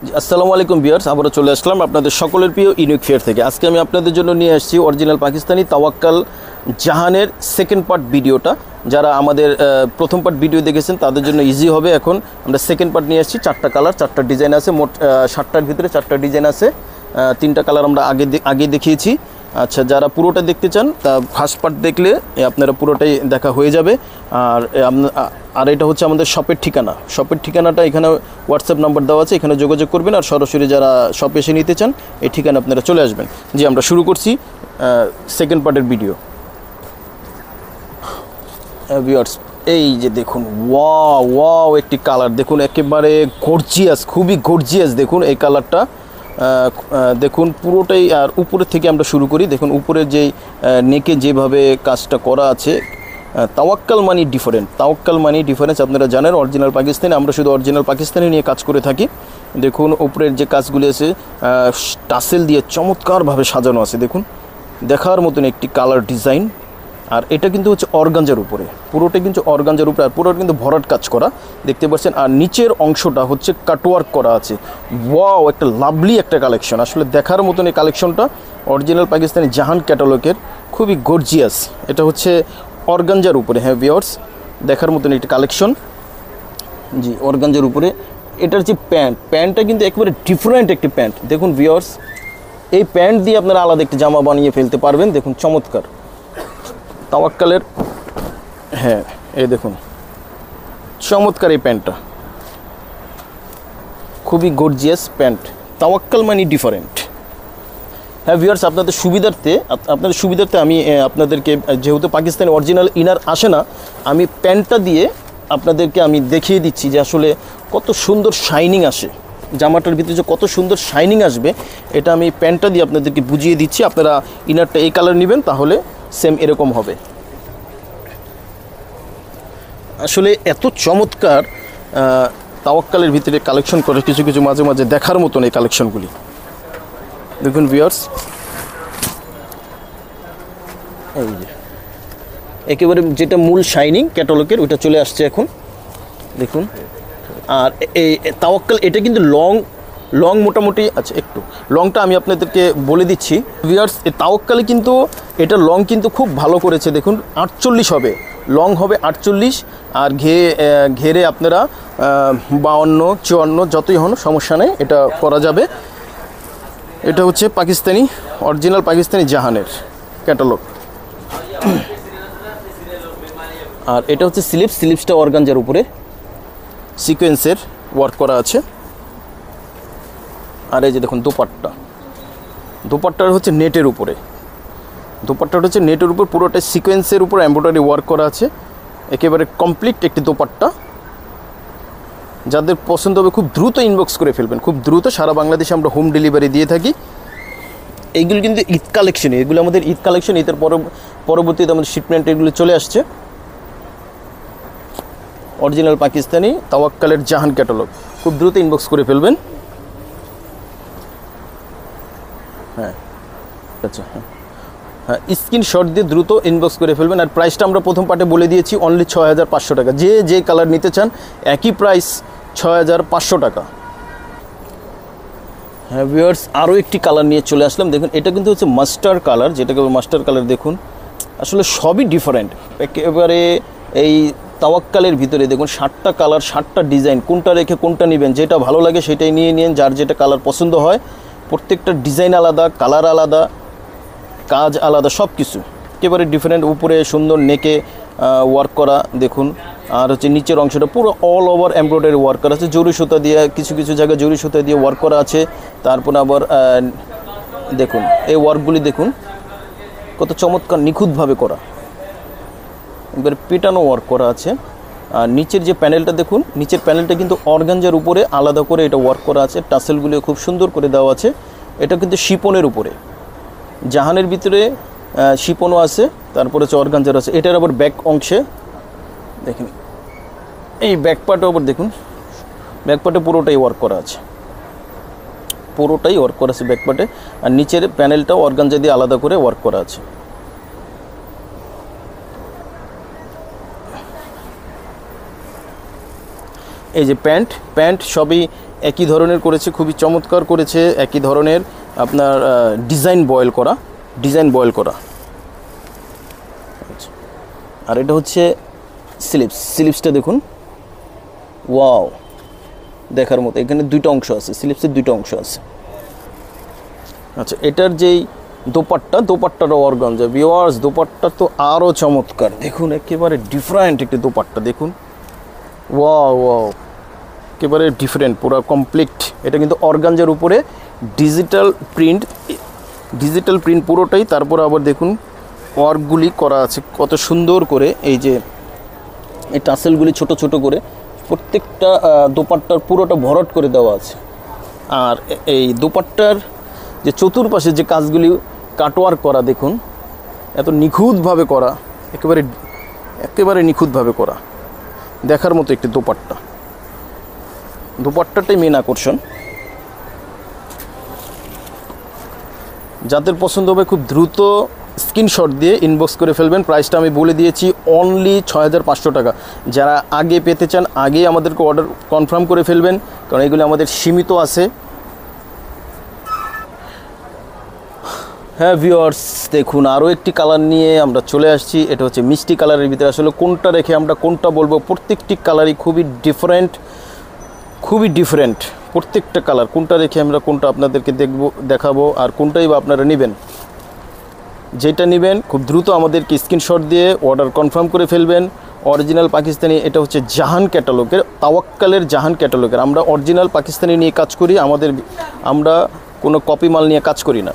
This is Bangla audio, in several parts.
জি, আসসালামু আলাইকুম ভিউয়ার্স, আবারও চলে আসলাম আপনাদের সকলের প্রিয় ইউনিক ফেয়ার থেকে। আজকে আমি আপনাদের জন্য নিয়ে আসছি অরিজিনাল পাকিস্তানি তাওয়াক্কাল জাহানের সেকেন্ড পার্ট ভিডিওটা। যারা আমাদের প্রথম পার্ট ভিডিও দেখেছেন তাদের জন্য ইজি হবে। এখন আমরা সেকেন্ড পার্ট নিয়ে আসছি। 4টা কালার, 4টা ডিজাইন আছে, মোট 7টার ভিতরে 4টা ডিজাইন আছে। 3টা কালার আমরা আগে দেখিয়েছি। আচ্ছা, যারা পুরোটা দেখতে চান তা ফার্স্ট পার্ট দেখলে আপনারা পুরোটাই দেখা হয়ে যাবে। আর এটা হচ্ছে আমাদের শপের ঠিকানা। শপের ঠিকানাটা এখানে হোয়াটসঅ্যাপ নাম্বার দেওয়া আছে, এখানে যোগাযোগ করবেন। আর সরাসরি যারা শপে এসে নিতে চান এই ঠিকানা আপনারা চলে আসবেন। জি, আমরা শুরু করছি সেকেন্ড পার্টের ভিডিও। ভিউয়ার্স, এই যে দেখুন, ওয়াও একটি কালার দেখুন, একেবারে গর্জিয়াস, খুবই গর্জিয়াস। দেখুন এই কালারটা দেখুন পুরোটাই। আর উপরের থেকে আমরা শুরু করি। দেখুন উপরের যেই নেকে যেভাবে কাজটা করা আছে, তাওয়াক্কাল মানি ডিফারেন্ট। তাওয়াক্কাল মানি ডিফারেন্স আপনারা জানেন। অরিজিনাল পাকিস্তানি, আমরা শুধু অরিজিনাল পাকিস্তানি নিয়ে কাজ করে থাকি। দেখুন উপরের যে কাজগুলি আছে টাসেল দিয়ে চমৎকারভাবে সাজানো আছে। দেখুন দেখার মতন একটি কালার ডিজাইন। আর এটা কিন্তু হচ্ছে অর্গানজার উপরে, পুরোটা কিন্তু অর্গানজার উপরে। আর পুরোটা কিন্তু ভরাট কাজ করা দেখতে পাচ্ছেন। আর নিচের অংশটা হচ্ছে কাটওয়ার্ক করা আছে। ওয়াও, একটা লাভলি একটা কালেকশন, আসলে দেখার মতন এই কালেকশনটা। অরিজিনাল পাকিস্তানি জাহান ক্যাটালগের, খুবই গর্জিয়াস। এটা হচ্ছে অর্গানজার উপরে। হ্যাঁ ভিউয়ার্স, দেখার মতন একটি কালেকশন। জি, অর্গানজার উপরে। এটার যে প্যান্টটা কিন্তু একেবারে ডিফারেন্ট একটি প্যান্ট। দেখুন ভিউয়ার্স, এই প্যান্ট দিয়ে আপনারা আলাদা একটি জামা বানিয়ে ফেলতে পারবেন। দেখুন চমৎকার তাওয়াক্কালের। হ্যাঁ, এই দেখুন চমৎকার এই প্যান্টটা, খুবই গর্জিয়াস প্যান্ট। তাওয়াক্কাল মানি ডিফারেন্ট। হ্যাঁ ভিউয়ার্স, আপনাদের সুবিধার্থে আমি আপনাদেরকে, যেহেতু পাকিস্তানি অরিজিনাল ইনার আসে না, আমি প্যান্টটা দিয়ে আপনাদেরকে আমি দেখিয়ে দিচ্ছি যে আসলে কত সুন্দর শাইনিং আসে জামাটার ভিতরে, যে কত সুন্দর শাইনিং আসবে এটা আমি প্যান্টটা দিয়ে আপনাদেরকে বুঝিয়ে দিচ্ছি। আপনারা ইনারটা এই কালার নেবেন, তাহলে সেম এরকম হবে। আসলে এত চমৎকার তাওয়াক্কালের ভিতরে কালেকশন করে কিছু কিছু মাঝে মাঝে দেখার মতন এই কালেকশনগুলি। দেখুন ভিউয়ার্স, এই যে একেবারে যেটা মূল শাইনিং ক্যাটালগের ওইটা চলে আসছে এখন। দেখুন, আর এই তাওয়াক্কাল এটা কিন্তু লং মোটামুটি। আচ্ছা, একটু লংটা আমি আপনাদেরকে বলে দিচ্ছি ভিউয়ার্স। এই তাওয়াক্কালে কিন্তু এটা লং কিন্তু খুব ভালো করেছে। দেখুন 48 হবে, লং হবে 48। আর ঘেরে আপনারা 52, 54 যতই হন সমস্যা নেই, এটা করা যাবে। এটা হচ্ছে পাকিস্তানি অরিজিনাল পাকিস্তানি জাহানের ক্যাটালগ। আর এটা হচ্ছে স্লিপসটা অর্গানজার উপরে সিকোয়েন্সের ওয়ার্ক করা আছে। আর এই যে দেখুন দোপাট্টার হচ্ছে নেটের উপরে। দোপাট্টাটা হচ্ছে নেটের উপর, পুরোটা সিকোয়েন্সের উপর এমব্রয়ডারি ওয়ার্ক করা আছে। একেবারে কমপ্লিট একটি দোপাট্টা। যাদের পছন্দ হবে খুব দ্রুত ইনবক্স করে ফেলবেন, খুব দ্রুত। সারা বাংলাদেশে আমরা হোম ডেলিভারি দিয়ে থাকি। এইগুলো কিন্তু ঈদ কালেকশন, এগুলো আমাদের ঈদ কালেকশন। ঈদের পরবর্তীতে আমাদের শিপমেন্ট এগুলো চলে আসছে। অরিজিনাল পাকিস্তানি তাওয়াক্কালের জাহান ক্যাটালগ, খুব দ্রুত ইনবক্স করে ফেলবেন। হ্যাঁ, আচ্ছা, হ্যাঁ, স্ক্রিনশট দিয়ে দ্রুত ইনবক্স করে ফেলবেন। আর প্রাইসটা আমরা প্রথম পার্টে বলে দিয়েছি, অনলি 6500 টাকা। যে কালার নিতে চান একই প্রাইস, 6500 টাকা। হ্যাঁ ভিউয়ার্স, আরও একটি কালার নিয়ে চলে আসলাম। দেখুন এটা কিন্তু হচ্ছে মাস্টার্ড কালার, যেটাকে মাস্টার্ড কালার। দেখুন আসলে সবই ডিফারেন্ট একেবারে। এই তাওয়াক্কালের ভিতরে দেখুন 7টা কালার, 7টা ডিজাইন। কোনটা রেখে কোনটা নেবেন, যেটা ভালো লাগে সেটাই নিয়ে নিন। যার যেটা কালার পছন্দ হয়, প্রত্যেকটা ডিজাইন আলাদা, কালার আলাদা, কাজ আলাদা, সব কিছু একেবারে ডিফারেন্ট। উপরে সুন্দর নেকে ওয়ার্ক করা দেখুন। আর হচ্ছে নিচের অংশটা পুরো অল ওভার এমব্রয়ডারি ওয়ার্ক করা আছে। জরি সুতা দিয়ে, কিছু কিছু জায়গায় জরি সুতা দিয়ে ওয়ার্ক করা আছে। তারপর আবার দেখুন এই ওয়ার্কগুলি দেখুন কত চমৎকার, নিখুঁতভাবে করা, এবার পেটানো ওয়ার্ক করা আছে। আর নিচের যে প্যানেলটা দেখুন, নিচের প্যানেলটা কিন্তু অর্গানজার উপরে আলাদা করে এটা ওয়ার্ক করা আছে। টাসেলগুলো খুব সুন্দর করে দেওয়া আছে। এটা কিন্তু শিপনের উপরে, জাহানের ভিতরে শিপনও আছে, তারপরে হচ্ছে অর্গানজার আছে। এটার আবার ব্যাক অংশে দেখুন, এই ব্যাক পার্টে আবার দেখুন, ব্যাক পার্টে পুরোটাই ওয়ার্ক করা আছে, পুরোটাই ওয়ার্ক করা আছে ব্যাক পার্টে। আর নিচের প্যানেলটাও অর্গানজা দিয়ে আলাদা করে ওয়ার্ক করা আছে। এই যে প্যান্ট সবই একই ধরনের করেছে, খুবই চমৎকার করেছে, একই ধরনের আপনার ডিজাইন বয়েল করা। আর এটা হচ্ছে স্লিপসটা দেখুন, ওয়াও, দেখার মতো। এখানে দুইটা অংশ আছে, স্লিপসের দুইটা অংশ আছে। আচ্ছা, এটার যেই দোপাট্টারও অর্গানজা। ভিউয়ার্স, দোপাট্টা তো আরও চমৎকার, দেখুন একেবারে ডিফারেন্ট একটি দোপাট্টা, দেখুন ওয়াও, একেবারে ডিফারেন্ট, পুরো কমপ্লিট। এটা কিন্তু অর্গানজার উপরে ডিজিটাল প্রিন্ট পুরোটাই। তারপর আবার দেখুন ওয়ার্কগুলি করা আছে কত সুন্দর করে, এই যে এই টাসেলগুলি ছোট ছোট করে প্রত্যেকটা দোপাট্টার পুরোটা ভরাট করে দেওয়া আছে। আর এই দোপাট্টার যে চতুর্পাশে যে কাজগুলি কাটওয়ার্ক করা, দেখুন এত নিখুঁতভাবে করা, একেবারে নিখুঁতভাবে করা, দেখার মতো একটি দোপাট্টাটাই মেন আকর্ষণ। যাদের পছন্দ হবে খুব দ্রুত স্ক্রিনশট দিয়ে ইনবক্স করে ফেলবেন। প্রাইসটা আমি বলে দিয়েছি, অনলি 6500 টাকা। যারা আগে পেতে চান আগেই আমাদেরকে অর্ডার কনফার্ম করে ফেলবেন, কারণ এগুলো আমাদের সীমিত আছে। হ্যাঁ ভিউয়ার্স, দেখুন আরও একটি কালার নিয়ে আমরা চলে আসছি। এটা হচ্ছে মিষ্টি কালারের ভিতরে। আসলে কোনটা রেখে আমরা কোনটা বলবো, প্রত্যেকটি কালারই খুবই ডিফারেন্ট। প্রত্যেকটা কালার কোনটা রেখে আমরা কোনটা আপনাদেরকে দেখাবো, আর কোনটাই বা আপনারা নেবেন। যেটা নেবেন খুব দ্রুত আমাদেরকে স্ক্রিনশট দিয়ে অর্ডার কনফার্ম করে ফেলবেন। অরিজিনাল পাকিস্তানি, এটা হচ্ছে জাহান ক্যাটালগের, তাওয়াক্কালের জাহান ক্যাটালগের। আমরা অরিজিনাল পাকিস্তানি নিয়ে কাজ করি, আমরা কোনো কপি মাল নিয়ে কাজ করি না।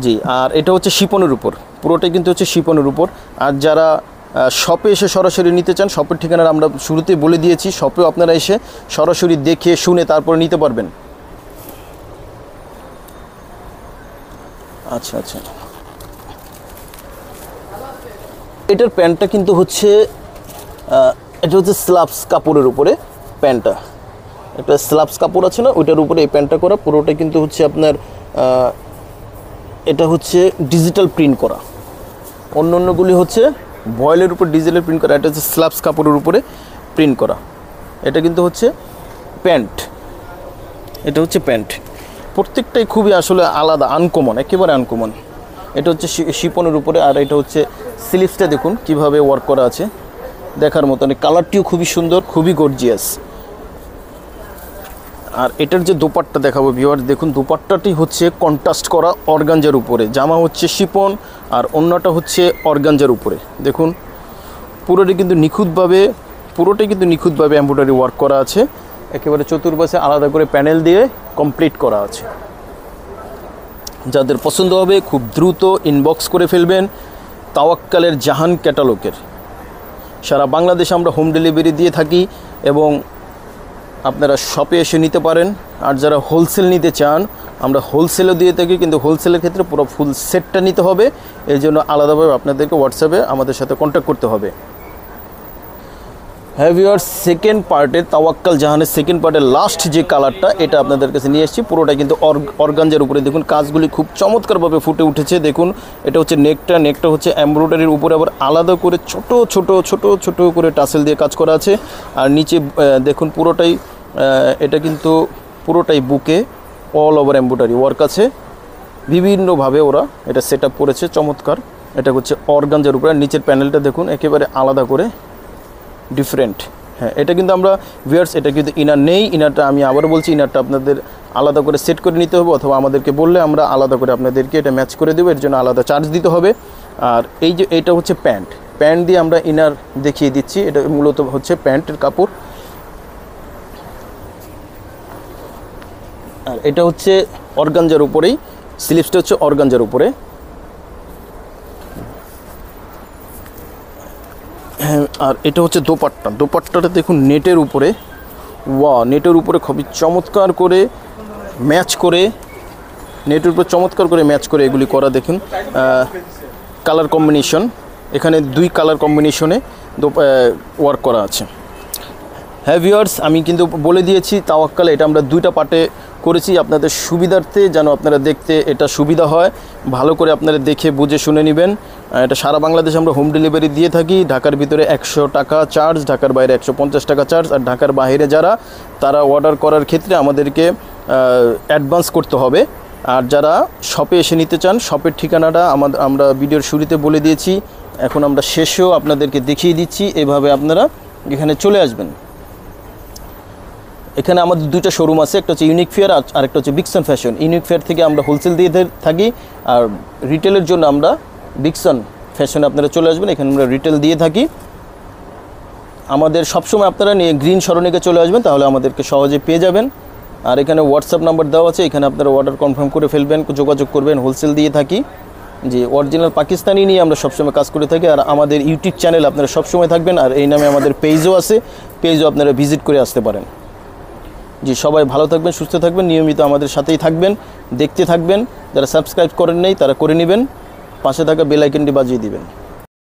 জি, আর এটা হচ্ছে শিপনের উপর, পুরোটাই কিন্তু হচ্ছে শিপনের উপর। আর যারা শপে এসে সরাসরি নিতে চান, শপের ঠিকানা আমরা শুরুতেই বলে দিয়েছি। শপেও আপনারা এসে সরাসরি দেখে শুনে তারপর নিতে পারবেন। আচ্ছা, এটার প্যান্টটা কিন্তু হচ্ছে এটা হচ্ছে স্লাবস কাপড়ের উপরে প্যান্টটা, একটা স্লাবস কাপড় আছে না, ওইটার উপরে এই প্যান্টটা করা। পুরোটা কিন্তু হচ্ছে আপনার এটা হচ্ছে ডিজিটাল প্রিন্ট করা। অন্যগুলি হচ্ছে ভয়েলের উপর ডিজিটাল প্রিন্ট করা, এটা হচ্ছে স্লাবস কাপড়ের উপরে প্রিন্ট করা। এটা কিন্তু হচ্ছে প্যান্ট, প্রত্যেকটাই খুবই আসলে আলাদা, আনকমন, একেবারে আনকমন। এটা হচ্ছে শিপনের উপরে। আর এটা হচ্ছে স্লিভসটা দেখুন কিভাবে ওয়ার্ক করা আছে, দেখার মতন। কালারটিও খুবই সুন্দর, খুবই গর্জিয়াস। আর এটার যে দোপাট্টা দেখাবো ভিউয়ার্স, দেখুন দোপাট্টাটি হচ্ছে কন্ট্রাস্ট করা অর্গানজার উপরে। জামা হচ্ছে শিপন আর অন্যটা হচ্ছে অর্গানজার উপরে। দেখুন পুরোটাই কিন্তু নিখুঁতভাবে এমব্রয়ডারি ওয়ার্ক করা আছে। একেবারে চতুর্পাশে আলাদা করে প্যানেল দিয়ে কমপ্লিট করা আছে। যাদের পছন্দ হবে খুব দ্রুত ইনবক্স করে ফেলবেন। তাওয়াক্কালের জাহান ক্যাটালগের সারা বাংলাদেশে আমরা হোম ডেলিভারি দিয়ে থাকি, এবং আপনারা শপে এসে নিতে পারেন। আর যারা হোলসেল নিতে চান, আমরা হোলসেলও দিয়ে থাকি, কিন্তু হোলসেলের ক্ষেত্রে পুরো ফুল সেটটা নিতে হবে। এর জন্য আলাদাভাবে আপনাদেরকে হোয়াটসঅ্যাপে আমাদের সাথে কন্ট্যাক্ট করতে হবে। হ্যাঁ ভিউয়ার্স, সেকেন্ড পার্টে তাওয়াক্কাল জাহানের সেকেন্ড পার্টের লাস্ট যে কালারটা, এটা আপনাদের কাছে নিয়ে এসেছি। পুরোটা কিন্তু অর্গানজার উপরে। দেখুন কাজগুলি খুব চমৎকারভাবে ফুটে উঠেছে। দেখুন এটা হচ্ছে নেকটা হচ্ছে এমব্রয়ডারির উপরে আবার আলাদা করে ছোট করে টাসেল দিয়ে কাজ করা আছে। আর নিচে দেখুন পুরোটাই এটা কিন্তু পুরোটাই বুকে অল ওভার এমব্রয়ডারি ওয়ার্ক আছে। বিভিন্নভাবে ওরা এটা সেট আপ করেছে, চমৎকার। এটা হচ্ছে অর্গানজার উপরে। নিচের প্যানেলটা দেখুন একেবারে আলাদা করে ডিফারেন্ট। হ্যাঁ, এটা কিন্তু আমরা ভিউয়ার্স, এটা কিন্তু ইনার নেই। ইনারটা আমি আবারও বলছি, ইনারটা আপনাদের আলাদা করে সেট করে নিতে হবে, অথবা আমাদেরকে বললে আমরা আলাদা করে আপনাদেরকে এটা ম্যাচ করে দেবো। এর জন্য আলাদা চার্জ দিতে হবে। আর এই যে এটা হচ্ছে প্যান্ট দিয়ে আমরা ইনার দেখিয়ে দিচ্ছি। এটা মূলত হচ্ছে প্যান্টের কাপড়। আর এটা হচ্ছে অর্গানজার উপরেই, স্লিভসটা হচ্ছে অর্গানজার উপরে। আর এটা হচ্ছে দোপাট্টাটা দেখুন নেটের উপরে, নেটের উপরে খুবই চমৎকার করে ম্যাচ করে, নেটের উপরে চমৎকার করে ম্যাচ করে এগুলি করা। দেখুন কালার কম্বিনেশন, এখানে 2 কালার কম্বিনেশনে ওয়ার্ক করা আছে। হ্যাঁ ভিউয়ার্স, আমি কিন্তু বলে দিয়েছি তাওয়াক্কাল এটা আমরা 2টা পার্টে করেছি আপনাদের সুবিধার্থে, যেন আপনারা দেখতে এটা সুবিধা হয়, ভালো করে আপনারা দেখে বুঝে শুনে নেবেন। এটা সারা বাংলাদেশে আমরা হোম ডেলিভারি দিয়ে থাকি। ঢাকার ভিতরে 100 টাকা চার্জ, ঢাকার বাইরে 150 টাকা চার্জ। আর ঢাকার বাইরে যারা, তারা অর্ডার করার ক্ষেত্রে আমাদেরকে অ্যাডভান্স করতে হবে। আর যারা শপে এসে নিতে চান, শপের ঠিকানাটা আমরা ভিডিওর শুরুতে বলে দিয়েছি, এখন আমরা শেষেও আপনাদেরকে দেখিয়ে দিচ্ছি। এভাবে আপনারা এখানে চলে আসবেন। এখানে আমাদের দুটো শোরুম আছে, একটা হচ্ছে ইউনিক ফেয়ার আর একটা হচ্ছে বিগসন ফ্যাশন। ইউনিক ফেয়ার থেকে আমরা হোলসেল দিয়ে থাকি, আর রিটেলের জন্য আমরা বিগসন ফ্যাশনে আপনারা চলে আসবেন। এখানে আমরা রিটেল দিয়ে থাকি। আমাদের সবসময় আপনারা নিয়ে গ্রিন সরণিকে চলে আসবেন, তাহলে আমাদেরকে সহজে পেয়ে যাবেন। আর এখানে হোয়াটসঅ্যাপ নাম্বার দেওয়া আছে, এখানে আপনারা অর্ডার কনফার্ম করে ফেলবেন, যোগাযোগ করবেন। হোলসেল দিয়ে থাকি, যে অরিজিনাল পাকিস্তানি নিয়ে আমরা সবসময় কাজ করে থাকি। আর আমাদের ইউটিউব চ্যানেল আপনারা সবসময় থাকবেন, আর এই নামে আমাদের পেজও আছে, পেজও আপনারা ভিজিট করে আসতে পারেন। জি, সবাই ভালো থাকবেন, সুস্থ থাকবেন, নিয়মিত আমাদের সাথেই থাকবেন, দেখতে থাকবেন। যারা সাবস্ক্রাইব করেন নাই তারা করে নেবেন, পাশে থাকা বেল আইকনটি বাজিয়ে দিবেন।